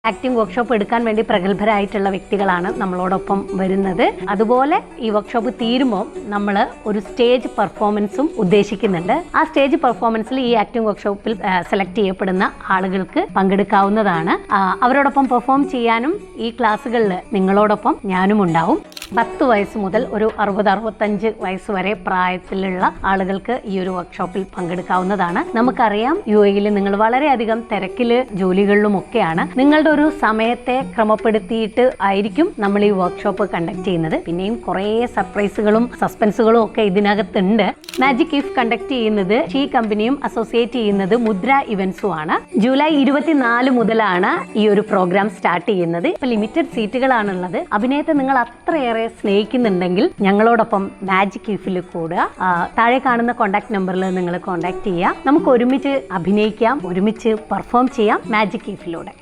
Acting workshop എടുക്കാൻ വേണ്ടി പ്രഗത്ഭരായിട്ടുള്ള വ്യക്തികളാണ് നമ്മളോടൊപ്പം വരുന്നത്. അതുപോലെ ഈ വർക്ക്ഷോപ്പ് തീരുമ്പോൾ നമ്മൾ ഒരു സ്റ്റേജ് പെർഫോമൻസും ഉദ്ദേശിക്കുന്നുണ്ട്. ആ സ്റ്റേജ് പെർഫോമൻസിൽ ഈ ആക്ടിംഗ് വർക്ക്ഷോപ്പിൽ സെലക്ട് ചെയ്യപ്പെടുന്ന ആളുകൾക്ക് പങ്കെടുക്കാവുന്നതാണ്. അവരോടൊപ്പം പെർഫോം ചെയ്യാനും ഈ ക്ലാസ്സുകളിൽ നിങ്ങളോടൊപ്പം ഞാനും ഉണ്ടാവും. 10 വയസ്സ് മുതൽ ഒരു 60-65 വയസ്സ് വരെ പ്രായത്തിലുള്ള ആളുകൾക്ക് ഈ ഒരു വർക്ക്ഷോപ്പിൽ പങ്കെടുക്കാവുന്നതാണ്. നമുക്കറിയാം UAE നിങ്ങൾ വളരെയധികം തിരക്കില് ജോലികളിലും ഒക്കെയാണ്. നിങ്ങളുടെ ഒരു സമയത്തെ ക്രമപ്പെടുത്തിയിട്ട് ആയിരിക്കും നമ്മൾ ഈ വർക്ക്ഷോപ്പ് കണ്ടക്ട് ചെയ്യുന്നത്. പിന്നെയും കുറേ സർപ്രൈസുകളും സസ്പെൻസുകളും ഒക്കെ ഇതിനകത്തുണ്ട്. മാജിക് ഈഫ് കണ്ടക്ട് ചെയ്യുന്നത് ഷീ കമ്പനിയും അസോസിയേറ്റ് ചെയ്യുന്നത് മുദ്ര ഇവന്റ്സും ആണ്. ജൂലൈ 24 മുതലാണ് ഈ ഒരു പ്രോഗ്രാം സ്റ്റാർട്ട് ചെയ്യുന്നത്. ഇപ്പൊ ലിമിറ്റഡ് സീറ്റുകളാണുള്ളത്. അഭിനയത്തെ നിങ്ങൾ അത്രയേറെ സ്നേഹിക്കുന്നുണ്ടെങ്കിൽ ഞങ്ങളോടൊപ്പം മാജിക് ഈഫിൽ കൂടുക. താഴെ കാണുന്ന കോൺടാക്ട് നമ്പറിൽ നിങ്ങൾ കോൺടാക്ട് ചെയ്യുക. നമുക്ക് ഒരുമിച്ച് അഭിനയിക്കാം, ഒരുമിച്ച് പെർഫോം ചെയ്യാം മാജിക് ഈഫിലൂടെ.